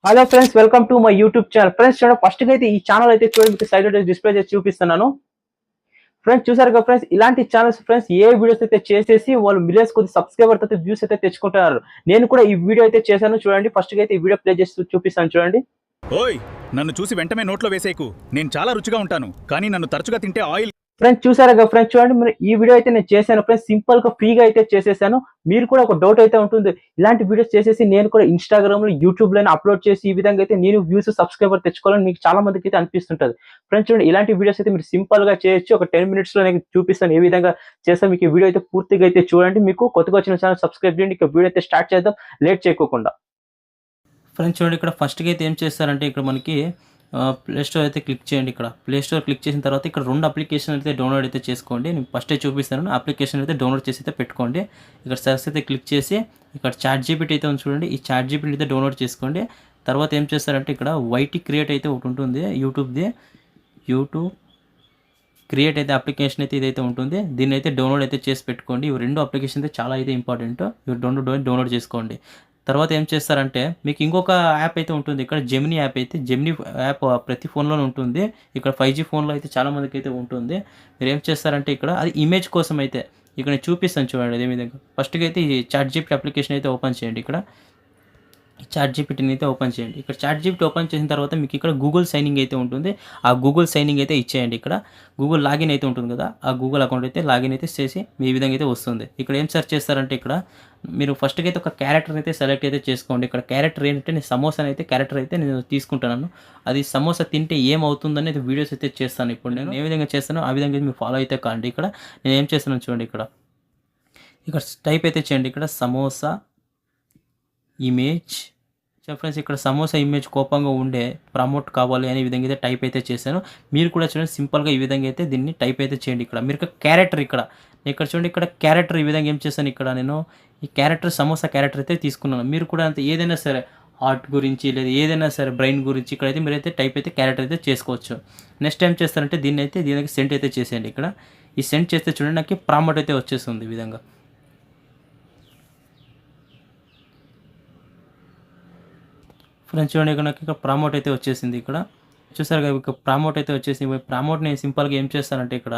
Hello friends, welcome to my YouTube channel. Friends చూడండి, first అయితే ఈ ఛానల్ అయితే చూడండి, మీకు సైడ్ డిస్ప్లే చేసి చూపిస్తున్నాను. ఫ్రెండ్స్ చూసారు కదా ఫ్రెండ్స్, ఇలాంటి ఛానల్స్ ఫ్రెండ్స్ ఏ వీడియోస్ అయితే చేసేసి వాళ్ళు మిలియన్స్ కొద్ది సబ్స్క్రైబర్ అయితే వ్యూస్ అయితే తెచ్చుకుంటున్నారు. నేను కూడా ఈ వీడియో అయితే చేశాను చూడండి. ఫస్ట్ అయితే ఈ వీడియో ప్లే చేసి చూపిస్తాను చూడండి. ఓయ్, నన్ను చూసి వెంటనే నోట్లో వేసేకు. నేను చాలా రుచిగా ఉంటాను, కానీ నన్ను తరచుగా తింటే ఆయిల్. ఫ్రెండ్స్ చూసారు కదా ఫ్రెండ్స్, చూడండి మీరు ఈ వీడియో అయితే నేను చేశాను ఫ్రెండ్స్. సింపుల్ గా ఫ్రీగా అయితే చేసేసాను. మీరు కూడా ఒక డౌట్ అయితే ఉంటుంది, ఇలాంటి వీడియోస్ చేసేసి నేను కూడా ఇన్స్టాగ్రామ్ లో యూట్యూబ్ లో అప్లోడ్ చేసి ఈ విధంగా అయితే నేను వ్యూస్ సబ్స్క్రైబర్ తెచ్చుకోవాలని మీకు చాలా మందికి అయితే అనిపిస్తుంటది. ఫ్రెండ్స్ చూడండి, ఇలాంటి వీడియోస్ అయితే మీరు సింపుల్ గా చేయొచ్చు. ఒక 10 minutes లో నేను చూపిస్తాను ఏ విధంగా చేస్తాను. మీకు ఈ వీడియో అయితే పూర్తిగా అయితే చూడండి. మీకు కొత్తగా వచ్చిన ఛానల్ సబ్స్క్రైబ్ చేయండి. ఇక వీడియో అయితే స్టార్ట్ చేద్దాం లేట్ చేయకోకుండా. ఫ్రెండ్స్ చూడండి, ఇక్కడ ఫస్ట్‌గా అయితే ఏం చేస్తారంటే ఇక్కడ మనకి ప్లే స్టోర్ అయితే క్లిక్ చేయండి. ఇక్కడ ప్లే స్టోర్ క్లిక్ చేసిన తర్వాత ఇక్కడ 2 అప్లికేషన్ అయితే డౌన్లోడ్ అయితే చేసుకోండి. నేను ఫస్టే చూపిస్తాను. అప్లికేషన్ అయితే డౌన్లోడ్ చేసి అయితే పెట్టుకోండి. ఇక్కడ సెర్చ్ అయితే క్లిక్ చేసి ఇక్కడ చాట్ జీపీటీ అయితే ఉంది చూడండి. ఈ చాట్ జీపీటీ అయితే డౌన్లోడ్ చేసుకోండి. తర్వాత ఏం చేస్తారంటే ఇక్కడ వైటీ క్రియేట్ అయితే ఒకటి ఉంటుంది యూట్యూబ్ క్రియేట్ అయితే అప్లికేషన్ అయితే ఇదైతే ఉంటుంది. దీన్ని అయితే డౌన్లోడ్ అయితే చేసి పెట్టుకోండి. ఇవి 2 అప్లికేషన్ అయితే చాలా అయితే ఇంపార్టెంట్. ఇవి డౌన్లోడ్ చేసుకోండి. తర్వాత ఏం చేస్తారంటే మీకు ఇంకొక యాప్ అయితే ఉంటుంది. ఇక్కడ జెమినీ యాప్ అయితే జెమినీ యాప్ ప్రతి ఫోన్లోనే ఉంటుంది. ఇక్కడ 5G ఫోన్లో అయితే చాలా మందికి అయితే ఉంటుంది. మీరు ఏం చేస్తారంటే ఇక్కడ అది ఇమేజ్ కోసం అయితే ఇక్కడ నేను చూపిస్తాను చూడండి. అదే విధంగా ఫస్ట్గా అయితే ఈ చాట్ జీపీటీ అప్లికేషన్ అయితే ఓపెన్ చేయండి. ఇక్కడ చాట్ జీపీటీని అయితే ఓపెన్ చేయండి. ఇక్కడ చాట్ జీపీటీ ఓపెన్ చేసిన తర్వాత మీకు ఇక్కడ గూగుల్ సైనింగ్ అయితే ఉంటుంది. ఆ గూగుల్ సైనింగ్ అయితే ఇచ్చేయండి. ఇక్కడ గూగుల్ లాగిన్ అయితే ఉంటుంది కదా, ఆ గూగుల్ అకౌంట్ అయితే లాగిన్ అయితే చేసి మీ విధంగా అయితే వస్తుంది. ఇక్కడ ఏం సెర్చ్ చేస్తారంటే ఇక్కడ మీరు ఫస్ట్గా అయితే ఒక క్యారెక్టర్ అయితే సెలెక్ట్ అయితే చేసుకోండి. ఇక్కడ క్యారెక్టర్ ఏంటంటే నేను సమోసా అయితే క్యారెక్టర్ అయితే నేను తీసుకుంటున్నాను. అది సమోసా తింటే ఏమవుతుందనేది వీడియోస్ అయితే చేస్తాను. ఇప్పుడు నేను ఏ విధంగా చేస్తానో ఆ విధంగా మీరు ఫాలో అయితే కాండి. ఇక్కడ నేను ఏం చేస్తున్నాను చూడండి. ఇక్కడ టైప్ అయితే చేయండి. ఇక్కడ సమోసా ఇమేజ్ ఫ్రెండ్స్, ఇక్కడ సమోసా ఇమేజ్ కోపంగా ఉండే ప్రమోట్ కావాలి అనే విధంగా అయితే టైప్ అయితే చేశాను. మీరు కూడా చూడండి సింపుల్గా ఈ విధంగా అయితే దీన్ని టైప్ అయితే చేయండి. ఇక్కడ మీరు క్యారెక్టర్ ఇక్కడ చూడండి. ఇక్కడ క్యారెక్టర్ ఈ విధంగా ఏం చేశాను. ఇక్కడ నేను ఈ క్యారెక్టర్ సమోసా క్యారెక్టర్ అయితే తీసుకున్నాను. మీరు కూడా అంతే ఏదైనా సరే హార్ట్ గురించి లేదా ఏదైనా సరే బ్రెయిన్ గురించి ఇక్కడైతే మీరైతే టైప్ అయితే క్యారెక్టర్ అయితే చేసుకోవచ్చు. నెక్స్ట్ ఏం చేస్తారంటే దీనికి సెండ్ అయితే చేసేయండి. ఇక్కడ ఈ సెండ్ చేస్తే చూడండి నాకు ప్రామోట్ అయితే వచ్చేస్తుంది ఈ విధంగా. ఫ్రెండ్స్ చూడండి, ఇక్కడ నాకు ఇక్కడ ప్రామోట్ అయితే వచ్చేసింది. ఇక్కడ చూసారు కదా, ఇక్కడ ప్రామోట్ అయితే వచ్చేసింది. ప్రామోట్ నేను సింపుల్గా ఏం చేస్తానంటే ఇక్కడ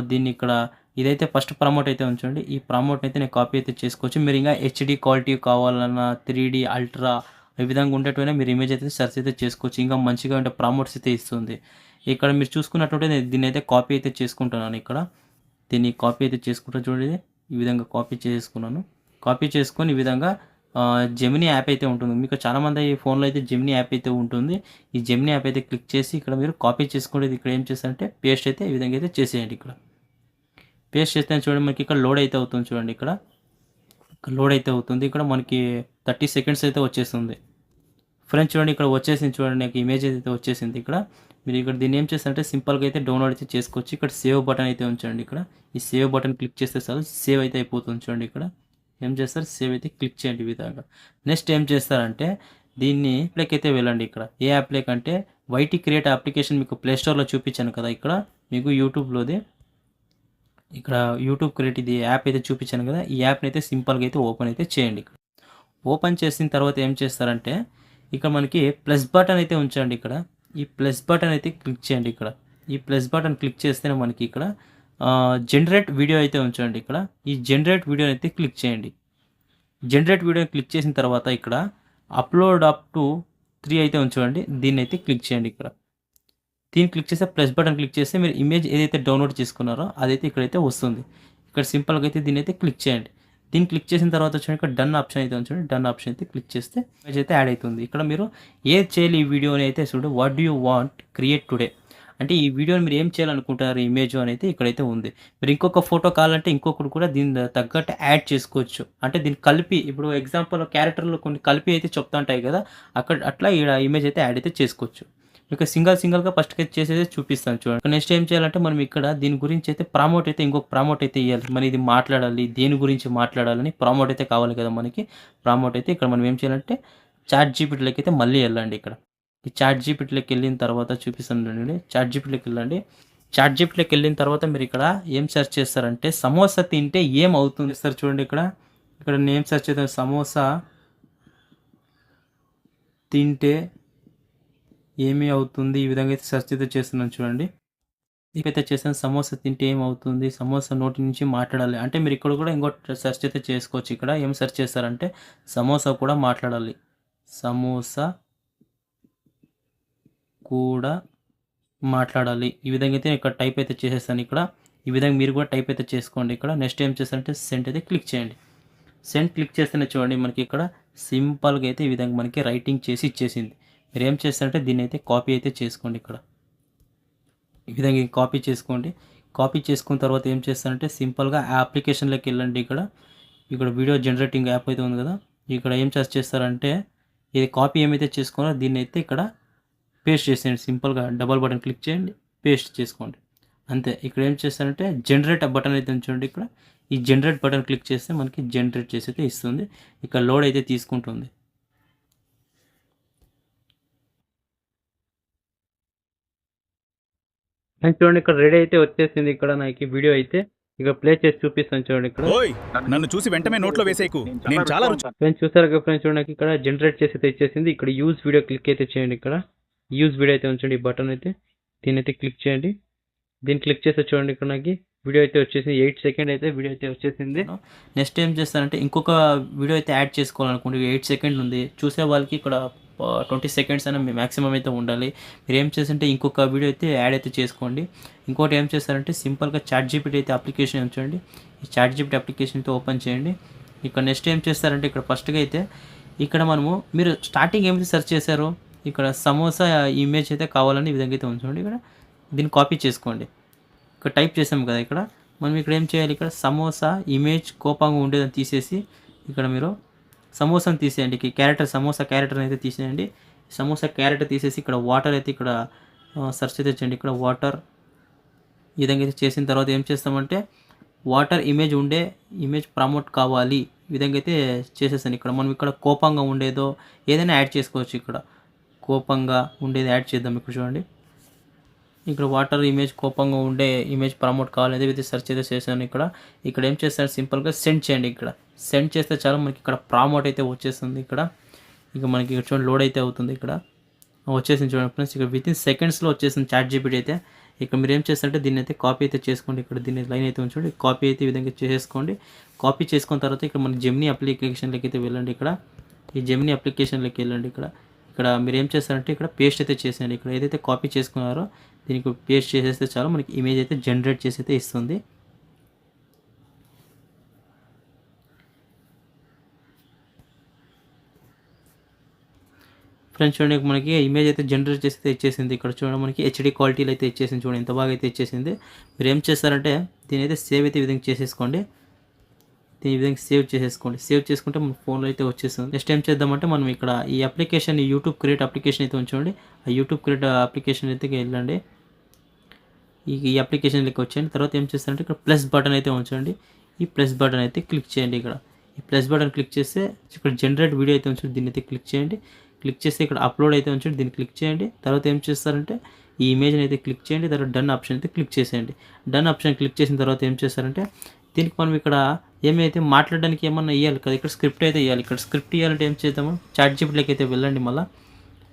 దీన్ని ఇక్కడ ఇదైతే ఫస్ట్ ప్రామోట్ అయితే ఉంచండి. ఈ ప్రామోట్ అయితే నేను కాపీ అయితే చేసుకోవచ్చు. మీరు ఇంకా హెచ్డి క్వాలిటీ కావాలన్నా 3D అల్ట్రా ఈ విధంగా ఉండేటైనా మీరు ఇమేజ్ అయితే సెర్చ్ అయితే చేసుకోవచ్చు. ఇంకా మంచిగా ఉంటే ప్రామోట్స్ అయితే ఇస్తుంది. ఇక్కడ మీరు చూసుకున్నట్టుంటే నేను దీన్ని అయితే కాపీ అయితే చేసుకుంటున్నాను. ఇక్కడ దీన్ని కాపీ అయితే చేసుకుంటా చూడండి. ఈ విధంగా కాపీ చేసుకున్నాను. కాపీ చేసుకొని ఈ విధంగా జెమినీ యాప్ అయితే ఉంటుంది. మీకు చాలామంది ఈ ఫోన్లో అయితే జెమినీ యాప్ అయితే ఉంటుంది. ఈ జెమినీ యాప్ అయితే క్లిక్ చేసి ఇక్కడ మీరు కాపీ చేసుకునేది ఇక్కడ ఏం చేస్తారంటే పేస్ట్ అయితే ఈ విధంగా అయితే చేసేయండి. ఇక్కడ పేస్ట్ చేస్తే చూడండి మనకి ఇక్కడ లోడ్ అయితే అవుతుంది. చూడండి ఇక్కడ లోడ్ అయితే అవుతుంది. ఇక్కడ మనకి 30 seconds అయితే వచ్చేస్తుంది. ఫ్రెండ్స్ చూడండి, ఇక్కడ వచ్చేసింది. చూడండి నాకు ఇమేజ్ అయితే వచ్చేసింది. ఇక్కడ మీరు ఇక్కడ దీన్ని ఏం చేస్తారంటే సింపుల్గా అయితే డౌన్లోడ్ అయితే చేసుకోవచ్చు. ఇక్కడ సేవ్ బటన్ అయితే ఉంచండి. ఇక్కడ ఈ సేవ్ బటన్ క్లిక్ చేస్తే చాలు సేవ్ అయితే అయిపోతుంది. చూడండి ఇక్కడ ఏం చేస్తారు, సేవ్ అయితే క్లిక్ చేయండి ఈ విధంగా. నెక్స్ట్ ఏం చేస్తారంటే దీన్ని యాప్లోకి అయితే వెళ్ళండి. ఇక్కడ ఏ యాప్లోకి అంటే వైటీ క్రియేట్ అప్లికేషన్ మీకు ప్లే స్టోర్లో చూపించాను కదా. ఇక్కడ మీకు యూట్యూబ్లోది ఇక్కడ యూట్యూబ్ క్రియేట్ ఇది యాప్ అయితే చూపించాను కదా. ఈ యాప్ని అయితే సింపుల్గా అయితే ఓపెన్ అయితే చేయండి. ఇక్కడ ఓపెన్ చేసిన తర్వాత ఏం చేస్తారంటే ఇక్కడ మనకి ప్లస్ బటన్ అయితే ఉంచండి. ఇక్కడ ఈ ప్లస్ బటన్ అయితే క్లిక్ చేయండి. ఇక్కడ ఈ ప్లస్ బటన్ క్లిక్ చేస్తేనే మనకి ఇక్కడ జనరేట్ వీడియో అయితే ఉంచండి. ఇక్కడ ఈ జనరేట్ వీడియో అయితే క్లిక్ చేయండి. జనరేట్ వీడియో క్లిక్ చేసిన తర్వాత ఇక్కడ అప్లోడ్ అప్ టు 3 అయితే ఉంచండి. దీన్ని అయితే క్లిక్ చేయండి. ఇక్కడ దీన్ని క్లిక్ చేస్తే ప్లస్ బటన్ క్లిక్ చేస్తే మీరు ఇమేజ్ ఏదైతే డౌన్లోడ్ చేసుకున్నారో అదైతే ఇక్కడైతే వస్తుంది. ఇక్కడ సింపుల్గా అయితే దీన్ని అయితే క్లిక్ చేయండి. దీన్ని క్లిక్ చేసిన తర్వాత చూడండి ఇక్కడ డన్ ఆప్షన్ అయితే ఉంచండి. డన్ ఆప్షన్ అయితే క్లిక్ చేస్తే ఇమేజ్ అయితే యాడ్ అవుతుంది. ఇక్కడ మీరు ఏది చేయాలి ఈ వీడియోని అయితే చూడండి. What do you want create today అంటే ఈ వీడియోని మీరు ఏం చేయాలనుకుంటారు ఇమేజ్ అని అయితే ఇక్కడైతే ఉంది. మీరు ఇంకొక ఫోటో కావాలంటే ఇంకొకటి కూడా దీని తగ్గట్టు యాడ్ చేసుకోవచ్చు. అంటే దీన్ని కలిపి ఇప్పుడు ఎగ్జాంపుల్ క్యారెక్టర్లో కొన్ని కలిపి అయితే చెప్తా ఉంటాయి కదా, అక్కడ అట్లా ఈ ఇమేజ్ అయితే యాడ్ అయితే చేసుకోవచ్చు. ఇక సింగల్గా ఫస్ట్ చేసేది చూపిస్తాను చూడండి. నెక్స్ట్ ఏం చేయాలంటే మనం ఇక్కడ దీని గురించి అయితే ప్రామోట్ అయితే ఇంకొక ప్రామోట్ అయితే ఇవ్వాలి. మనం ఇది మాట్లాడాలి, దేని గురించి మాట్లాడాలని ప్రామోట్ అయితే కావాలి కదా మనకి. ప్రామోట్ అయితే ఇక్కడ మనం ఏం చేయాలంటే చాట్ జీపీటీలోకి అయితే మళ్ళీ వెళ్ళండి. ఇక్కడ ఈ చాట్ జీపీటీలోకి వెళ్ళిన తర్వాత చూపిస్తాను. చాట్ జీపీటీలోకి వెళ్ళండి. చాట్ జీపీటీలోకి వెళ్ళిన తర్వాత మీరు ఇక్కడ ఏం సెర్చ్ చేస్తారంటే సమోసా తింటే ఏం అవుతుంది సార్ చూడండి. ఇక్కడ నేను ఏం సెర్చ్ చేస్తాను, సమోసా తింటే ఏమి అవుతుంది ఈ విధంగా అయితే సెర్చ్ అయితే చేస్తున్నాను చూడండి. ఇకైతే చేసాను సమోసా తింటే ఏమవుతుంది, సమోసా నోటి నుంచి మాట్లాడాలి అంటే మీరు ఇక్కడ కూడా ఇంకోటి సెర్చ్ అయితే చేసుకోవచ్చు. ఇక్కడ ఏం సెర్చ్ చేస్తారంటే సమోసా కూడా మాట్లాడాలి, సమోసా కూడా మాట్లాడాలి. ఈ విధంగా అయితే ఇక్కడ టైప్ అయితే చేసేస్తాను. ఇక్కడ ఈ విధంగా మీరు కూడా టైప్ అయితే చేసుకోండి. ఇక్కడ నెక్స్ట్ ఏం చేస్తారంటే సెండ్ అయితే క్లిక్ చేయండి. సెండ్ క్లిక్ చేస్తేనే చూడండి మనకి ఇక్కడ సింపుల్గా అయితే ఈ విధంగా మనకి రైటింగ్ చేసి ఇచ్చేసింది. మీరు ఏం చేస్తారంటే దీన్ని అయితే కాపీ అయితే చేసుకోండి. ఇక్కడ ఈ విధంగా కాపీ చేసుకోండి. కాపీ చేసుకున్న తర్వాత ఏం చేస్తారంటే సింపుల్గా ఆ అప్లికేషన్లోకి వెళ్ళండి. ఇక్కడ వీడియో జనరేటింగ్ యాప్ అయితే ఉంది కదా, ఇక్కడ ఏం చేస్తారంటే ఇది కాపీ ఏమైతే చేసుకున్నారో దీన్ని అయితే ఇక్కడ పేస్ట్ చేసేయండి. సింపుల్గా డబల్ బటన్ క్లిక్ చేయండి, పేస్ట్ చేసుకోండి, అంతే. ఇక్కడ ఏం చేస్తారంటే జనరేట్ బటన్ అయితే చూడండి. ఇక్కడ ఈ జనరేట్ బటన్ క్లిక్ చేస్తే మనకి జనరేట్ చేసి అయితే ఇస్తుంది. ఇక్కడ లోడ్ అయితే తీసుకుంటుంది. చూడండి ఇక్కడ రెడీ అయితే వచ్చేసింది. ఇక్కడ నాకు వీడియో అయితే ఇక ప్లే చేసి చూపిస్తాను చూడండి. ఇక్కడ ఓయ్ నన్ను చూసి వెంటనే నోట్లో వేసేకు, నేను చాలా రుచి ఫ్రెండ్స్ చూసారు కదా ఫ్రెండ్స్, చూడండి ఇక్కడ జనరేట్ చేసి అయితే ఇచ్చేసింది. ఇక్కడ యూజ్ వీడియో క్లిక్ అయితే చేయండి. ఇక్కడ యూజ్ వీడియో అయితే ఉంచండి, ఈ బటన్ అయితే దీని అయితే క్లిక్ చేయండి. దీన్ని క్లిక్ చేస్తే చూడండి ఇక్కడ నాకు వీడియో అయితే వచ్చేసింది. 8 సెకండ్ అయితే వీడియో అయితే వచ్చేసింది. నెక్స్ట్ ఏం చేస్తారంటే ఇంకొక వీడియో అయితే యాడ్ చేసుకోవాలనుకోండి. 8 సెకండ్లు ఉంది, చూసే వాళ్ళకి ఇక్కడ 20 సెకండ్స్ అయినా మ్యాక్సిమం అయితే ఉండాలి. మీరు ఏం చేస్తుంటే ఇంకొక వీడియో అయితే యాడ్ అయితే చేసుకోండి. ఇంకోటి ఏం చేస్తారంటే సింపుల్గా ChatGPT అయితే అప్లికేషన్ ఉంచండి. ఈ ChatGPT అప్లికేషన్ అయితే ఓపెన్ చేయండి. ఇక్కడ నెక్స్ట్ ఏం చేస్తారంటే ఇక్కడ ఫస్ట్గా అయితే ఇక్కడ మీరు స్టార్టింగ్ ఏమైతే సెర్చ్ చేశారో ఇక్కడ సమోసా ఇమేజ్ అయితే కావాలని ఈ విధంగా అయితే ఉంచండి. ఇక్కడ దీన్ని కాపీ చేసుకోండి. ఇక్కడ టైప్ చేసాం కదా, ఇక్కడ మనం ఇక్కడ ఏం చేయాలి, ఇక్కడ సమోసా ఇమేజ్ కోపంగా ఉండేదని తీసేసి ఇక్కడ మీరు సమోసాని తీసేయండి. సమోసా క్యారెక్టర్ అయితే తీసేయండి. సమోసా క్యారెక్టర్ తీసేసి ఇక్కడ వాటర్ అయితే ఇక్కడ సెర్చ్ అయితే చేయండి. ఇక్కడ వాటర్ ఈ విధంగా అయితే చేసిన తర్వాత ఏం చేస్తామంటే వాటర్ ఇమేజ్ ప్రమోట్ కావాలి ఈ విధంగా అయితే చేసేసాను. ఇక్కడ మనం ఇక్కడ కోపంగా ఉండేదో ఏదైనా యాడ్ చేసుకోవచ్చు. ఇక్కడ కోపంగా ఉండేది యాడ్ చేద్దాం. ఇక్కడ చూడండి ఇక్కడ వాటర్ ఇమేజ్ కోపంగా ఉండే ఇమేజ్ ప్రమోట్ కావాలి అదే సెర్చ్ అయితే చేశాను. ఇక్కడ ఏం చేస్తాను సింపుల్గా సెండ్ చేయండి. ఇక్కడ సెండ్ చేస్తే చాలా మనకి ఇక్కడ ప్రమోట్ అయితే వచ్చేస్తుంది. ఇక్కడ ఇక మనకి ఇక్కడ చూడండి లోడ్ అయితే అవుతుంది. ఇక్కడ వచ్చేసింది చూడండి ఫ్రెండ్స్. ఇక్కడ వితిన్ సెకండ్స్లో వచ్చేసింది ChatGPT అయితే. ఇక్కడ మీరు ఏం చేస్తారంటే దీన్ని అయితే కాపీ అయితే చేసుకోండి. ఇక్కడ దీన్ని లైన్ అయితే ఉంచండి, కాపీ అయితే ఈ విధంగా చేసేసుకోండి. కాపీ చేసుకున్న తర్వాత ఇక్కడ మనకి జెమినీ అప్లికేషన్లోకి అయితే వెళ్ళండి. ఇక్కడ ఈ జెమినీ అప్లికేషన్లోకి వెళ్ళండి. ఇక్కడ మీరు ఏం చేస్తారంటే ఇక్కడ పేస్ట్ అయితే చేసేయండి. ఇక్కడ ఏదైతే కాపీ చేసుకున్నారో దీనికి పేస్ట్ చేసేస్తే చాలు మనకి ఇమేజ్ అయితే జనరేట్ చేసి అయితే ఇస్తుంది. ఫ్రెండ్స్ చూడండి మనకి ఇమేజ్ అయితే జనరేట్ చేసి అయితే ఇచ్చేసింది. ఇక్కడ చూడండి మనకి HD క్వాలిటీలో అయితే ఇచ్చేసింది. చూడండి ఎంత బాగా అయితే ఇచ్చేసింది. మీరు ఏం చేస్తారంటే దీని అయితే సేవ్ అయితే ఈ విధంగా చేసేసుకోండి. దీని ఈ విధంగా సేవ్ చేసేసుకోండి. సేవ్ చేసుకుంటే మన ఫోన్లో అయితే వచ్చేస్తుంది. నెక్స్ట్ ఏం చేద్దామంటే మనం ఇక్కడ ఈ అప్లికేషన్ యూట్యూబ్ క్రియేట్ అప్లికేషన్ అయితే ఉంచండి. ఆ యూట్యూబ్ క్రియేట్ అప్లికేషన్ అయితే వెళ్ళండి. ఈ అప్లికేషన్లోకి వచ్చేయండి. తర్వాత ఏం చేస్తారంటే ఇక్కడ ప్లస్ బటన్ అయితే ఉంచండి. ఈ ప్లస్ బటన్ అయితే క్లిక్ చేయండి. ఇక్కడ ఈ ప్లస్ బటన్ క్లిక్ చేస్తే ఇక్కడ జనరేట్ వీడియో అయితే ఉంచండి. దీన్ని అయితే క్లిక్ చేయండి. క్లిక్ చేస్తే ఇక్కడ అప్లోడ్ అయితే ఉంచండి. దీన్ని క్లిక్ చేయండి. తర్వాత ఏం చేస్తారంటే ఈ ఇమేజ్ని అయితే క్లిక్ చేయండి. తర్వాత డన్ ఆప్షన్ అయితే క్లిక్ చేసేయండి. డన్ ఆప్షన్ క్లిక్ చేసిన తర్వాత ఏం చేస్తారంటే దీనికి మనం ఇక్కడ ఏమైతే మాట్లాడడానికి ఏమన్నా ఇవ్వాలి కదా, ఇక్కడ స్క్రిప్ట్ అయితే ఇవ్వాలి. ఇక్కడ స్క్రిప్ట్ ఇవ్వాలంటే ఏం చేద్దాము, ChatGPTలోకి అయితే వెళ్ళండి. మళ్ళీ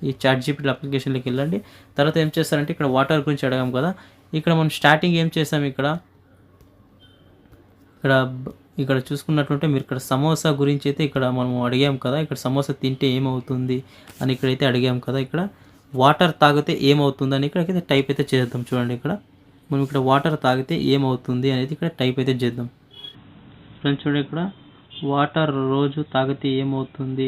ఈ ChatGPT అప్లికేషన్లోకి వెళ్ళండి. తర్వాత ఏం చేస్తారంటే ఇక్కడ వాటర్ గురించి అడగాం కదా, ఇక్కడ మనం స్టార్టింగ్ ఏం చేసాం, ఇక్కడ చూసుకున్నట్లుంటే మీరు ఇక్కడ సమోసా గురించి అయితే ఇక్కడ మనం అడిగాం కదా, ఇక్కడ సమోసా తింటే ఏమవుతుంది అని ఇక్కడైతే అడిగాం కదా. ఇక్కడ వాటర్ తాగితే ఏమవుతుంది అని ఇక్కడైతే టైప్ అయితే చేద్దాం. చూడండి ఇక్కడ మనం ఇక్కడ వాటర్ తాగితే ఏమవుతుంది అనేది ఇక్కడ టైప్ అయితే చేద్దాం. ఫ్రెండ్స్ చూడండి ఇక్కడ వాటర్ రోజు తాగితే ఏమవుతుంది,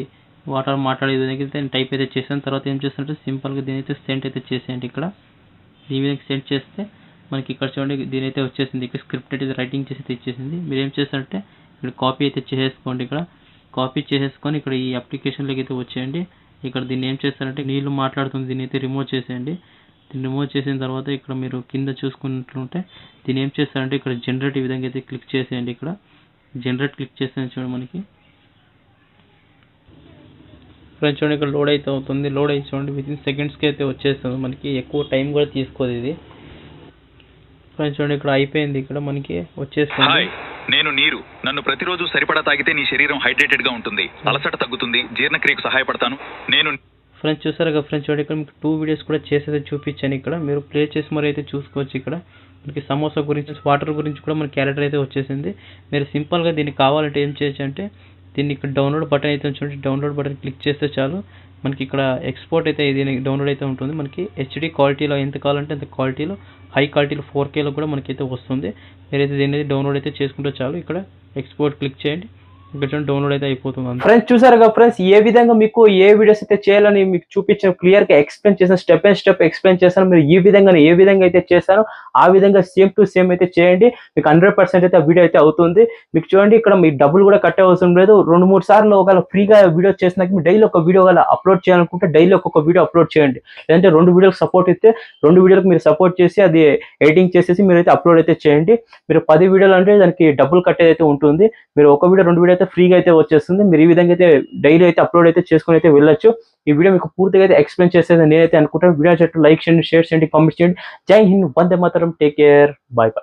వాటర్ మాట్లాడేది అయితే టైప్ అయితే చేసాను. తర్వాత ఏం చేస్తానంటే సింపుల్గా దీని అయితే సెండ్ అయితే చేసేయండి. ఇక్కడ దీని మీద సెండ్ చేస్తే మనకి ఇక్కడ చూడండి దీని అయితే వచ్చేసింది. ఇక్కడ స్క్రిప్ట్ అయితే రైటింగ్ చేసి ఇచ్చేసింది. మీరు ఏం చేస్తారంటే ఇక్కడ కాపీ అయితే చేసేసుకోండి. ఇక్కడ కాపీ చేసేసుకొని ఇక్కడ ఈ అప్లికేషన్లోకి అయితే వచ్చేయండి. ఇక్కడ దీన్ని ఏం చేస్తారంటే నీళ్ళు మాట్లాడుతుంది, దీన్ని అయితే రిమూవ్ చేసేయండి. దీన్ని రిమూవ్ చేసిన తర్వాత ఇక్కడ మీరు కింద చూసుకున్నట్లుంటే దీన్ని ఏం చేస్తారంటే ఇక్కడ జనరేట్ ఈ విధంగా అయితే క్లిక్ చేసేయండి. ఇక్కడ జనరేట్ క్లిక్ చేసేయండి. చూడండి మనకి ఫ్రెండ్స్ చూడండి ఇక్కడ లోడ్ అయితే అవుతుంది. లోడ్ అయితే చూడండి వితిన్ సెకండ్స్కి అయితే వచ్చేస్తుంది. మనకి ఎక్కువ టైం కూడా తీసుకోదు ఇది. ఫ్రెండ్స్ చూడండి ఇక్కడ అయిపోయింది. ఇక్కడ మనకి వచ్చేస్తుంది. నేను నీరు. నన్ను ప్రతిరోజు సరిపడా తాగితే నీ శరీరం హైడ్రేటెడ్ గా ఉంటుంది, అలసట తగ్గుతుంది, జీర్ణక్రియకు సహాయపడతాను. నేను ఫ్రెండ్స్ చూసారు కదా ఫ్రెండ్స్, చూడండి ఇక్కడ మీకు 2 వీడియోస్ కూడా చేసేది చూపించాను. ఇక్కడ మీరు ప్లే చేసి మరి అయితే చూసుకోవచ్చు. ఇక్కడ మనకి సమోసా గురించి, వాటర్ గురించి కూడా మన క్యారెక్టర్ అయితే వచ్చేసింది. మీరు సింపుల్గా దీనికి కావాలంటే ఏం చేయొచ్చు అంటే, దీన్ని ఇక్కడ డౌన్లోడ్ బటన్ అయితే చూడండి, డౌన్లోడ్ బటన్ క్లిక్ చేస్తే చాలు మనకి ఇక్కడ ఎక్స్పోర్ట్ అయితే ఇది డౌన్లోడ్ అయితే ఉంటుంది. మనకి హెచ్డి క్వాలిటీలో ఎంత కావాలంటే అంత క్వాలిటీలో, హై క్వాలిటీలో 4Kలో కూడా మనకైతే వస్తుంది. మీరైతే దీన్ని డౌన్లోడ్ అయితే చేసుకుంటే చాలు. ఇక్కడ ఎక్స్పోర్ట్ క్లిక్ చేయండి, ఇక్కడ డౌన్లోడ్ అయితే అయిపోతుంది. ఫ్రెండ్స్ చూసారు కదా ఫ్రెండ్స్, ఏ విధంగా మీకు ఏ వీడియోస్ అయితే చేయాలని మీకు చూపించాను, క్లియర్ గా ఎక్స్ప్లెయిన్ చేశాను, స్టెప్ బై స్టెప్ ఎక్స్ప్లెయిన్ చేశాను. మీరు ఈ విధంగా ఏ విధంగా అయితే చేశానో ఆ విధంగా సేమ్ టు సేమ్ అయితే చేయండి. మీకు 100% అయితే ఆ వీడియో అయితే అవుతుంది. మీకు చూడండి ఇక్కడ మీ డబ్బులు కూడా కట్టే అవసరం లేదు. 2-3 సార్లు ఒకవేళ ఫ్రీగా వీడియో చేసినాక మీరు డైలీ ఒక వీడియో అప్లోడ్ చేయాలనుకుంటే డైలీ ఒక్కొక్క వీడియో అప్లోడ్ చేయండి. లేదంటే 2 వీడియోలకు సపోర్ట్ ఇస్తే 2 వీడియోలకు మీరు సపోర్ట్ చేసి అది ఎడిటింగ్ చేసేసి మీరైతే అప్లోడ్ అయితే చేయండి. మీరు 10 వీడియోలు అంటే దానికి డబ్బులు కట్టేది అయితే ఉంటుంది. మీరు ఒక వీడియో 2 వీడియో అయితే ఫ్రీగా అయితే వచ్చేస్తుంది. మీరు ఈ విధంగా అయితే డైలీ అయితే అప్లోడ్ అయితే చేసుకుని అయితే వెళ్ళొచ్చు. ఈ వీడియో మీకు పూర్తిగా అయితే ఎక్స్ప్లెయిన్ చేసేది నేనైతే అనుకుంటాను. వీడియో చెట్టు లైక్ చేయండి, షేర్ చేయండి, కామెంట్ చేయండి. జై Hind, Vande Mataram, take care, bye bye.